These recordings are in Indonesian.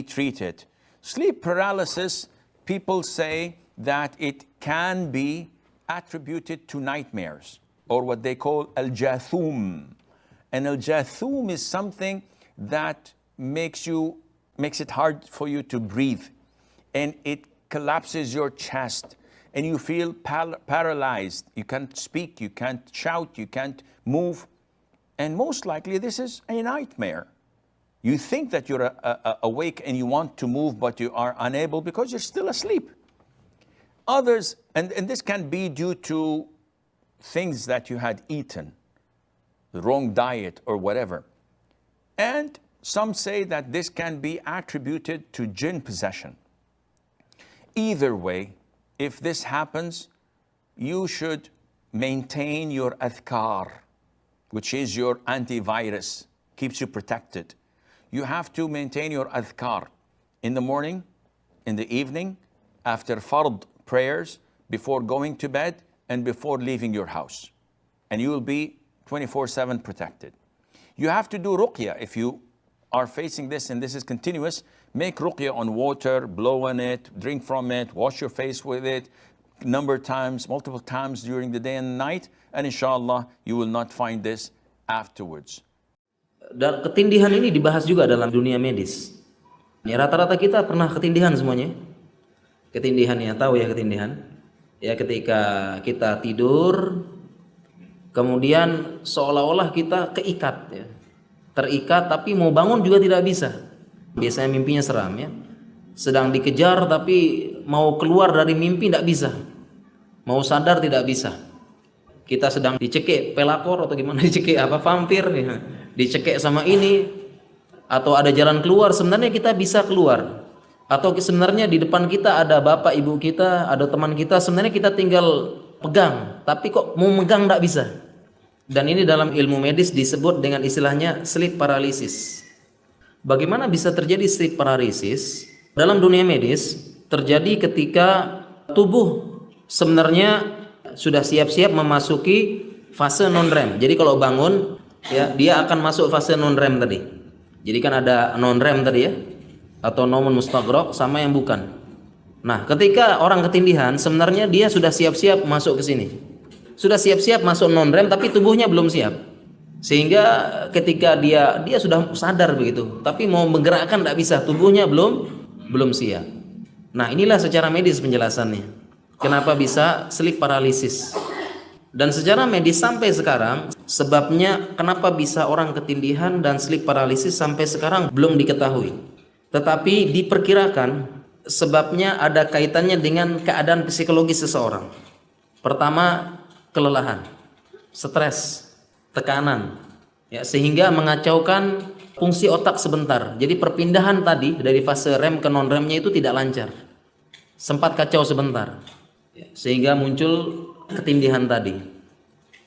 treated. Sleep paralysis, people say that it can be attributed to nightmares, or what they call al-jathum. And al-jathum is something that makes it hard for you to breathe, and it collapses your chest, and you feel paralyzed. You can't speak, you can't shout, you can't move, and most likely this is a nightmare. You think that you're awake and you want to move, but you are unable because you're still asleep. Others, and this can be due to things that you had eaten, the wrong diet or whatever. And some say that this can be attributed to jinn possession. Either way, if this happens, you should maintain your adhkar, which is your antivirus, keeps you protected. You have to maintain your adhkar in the morning, in the evening, after fard prayers, before going to bed, and before leaving your house. And you will be 24/7 protected. You have to do ruqya. If you are facing this and this is continuous, make ruqya on water, blow on it, drink from it, wash your face with it, multiple times during the day and night, and inshallah, you will not find this afterwards. Dan ketindihan ini dibahas juga dalam dunia medis. Ya, rata-rata kita pernah ketindihan semuanya. Ketindihan ya, tahu ya ketindihan. Ya, ketika kita tidur, kemudian seolah-olah kita keikat ya. Terikat tapi mau bangun juga tidak bisa. Biasanya mimpinya seram ya. Sedang dikejar tapi mau keluar dari mimpi tidak bisa. Mau sadar tidak bisa. Kita sedang dicekik pelakor atau gimana, dicekik apa vampir ya. Dicekik sama ini, atau ada jalan keluar, sebenarnya kita bisa keluar. Atau sebenarnya di depan kita ada bapak ibu kita, ada teman kita, sebenarnya kita tinggal pegang, tapi kok mau megang tidak bisa. Dan ini dalam ilmu medis disebut dengan istilahnya sleep paralysis. Bagaimana bisa terjadi sleep paralysis? Dalam dunia medis terjadi ketika tubuh sebenarnya sudah siap-siap memasuki fase non-REM. Jadi kalau bangun ya, dia akan masuk fase non-REM tadi. Jadi kan ada non-REM tadi ya, atau naumun mustaghraq sama yang bukan. Nah, ketika orang ketindihan sebenarnya dia sudah siap-siap masuk ke sini. Sudah siap-siap masuk non-REM tapi tubuhnya belum siap. Sehingga ketika dia sudah sadar begitu, tapi mau menggerakkan tidak bisa, tubuhnya belum siap. Nah, inilah secara medis penjelasannya. Kenapa bisa sleep paralysis? Dan secara medis sampai sekarang sebabnya kenapa bisa orang ketindihan dan sleep paralysis sampai sekarang belum diketahui. Tetapi diperkirakan sebabnya ada kaitannya dengan keadaan psikologis seseorang. Pertama, kelelahan, stres, tekanan, ya, sehingga mengacaukan fungsi otak sebentar. Jadi perpindahan tadi dari fase REM ke non-REM-nya itu tidak lancar. Sempat kacau sebentar. Ya, sehingga muncul ketindihan tadi.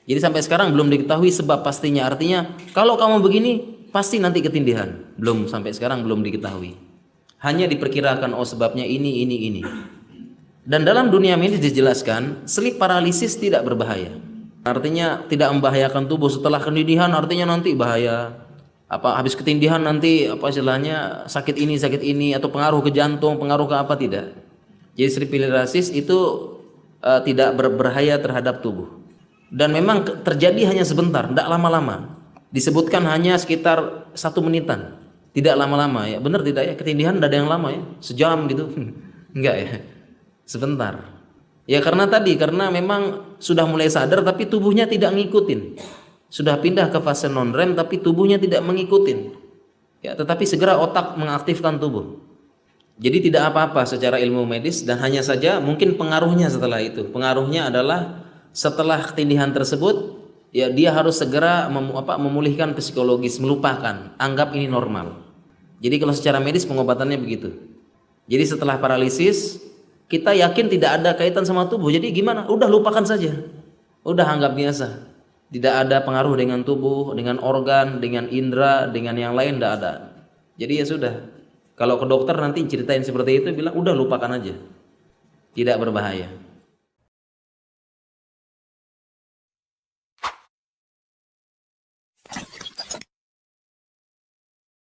Jadi sampai sekarang belum diketahui sebab pastinya. Artinya kalau kamu begini pasti nanti ketindihan. Sampai sekarang belum diketahui. Hanya diperkirakan sebabnya ini. Dan dalam dunia medis dijelaskan sleep paralysis tidak berbahaya. Artinya tidak membahayakan tubuh. Setelah ketindihan artinya nanti bahaya. Habis ketindihan nanti istilahnya sakit ini atau pengaruh ke jantung, pengaruh ke apa, tidak. Jadi sleep paralysis itu tidak berbahaya terhadap tubuh. Dan memang terjadi hanya sebentar, tidak lama-lama. Disebutkan hanya sekitar 1 menitan, tidak lama-lama ya. Benar tidak ya? Ketindihan tidak ada yang lama ya, sejam gitu. Enggak ya, sebentar. Ya karena memang sudah mulai sadar tapi tubuhnya tidak ngikutin. Sudah pindah ke fase non-REM tapi tubuhnya tidak mengikutin. Ya, tetapi segera otak mengaktifkan tubuh. Jadi tidak apa-apa secara ilmu medis, dan hanya saja mungkin pengaruhnya setelah itu. Pengaruhnya adalah setelah ketindihan tersebut, ya dia harus segera memulihkan psikologis, melupakan, anggap ini normal. Jadi kalau secara medis pengobatannya begitu. Jadi setelah paralisis, kita yakin tidak ada kaitan sama tubuh. Jadi gimana? Udah lupakan saja. Udah anggap biasa. Tidak ada pengaruh dengan tubuh, dengan organ, dengan indera, dengan yang lain, tidak ada. Jadi ya sudah. Kalau ke dokter nanti ceritain seperti itu, bilang udah lupakan aja. Tidak berbahaya.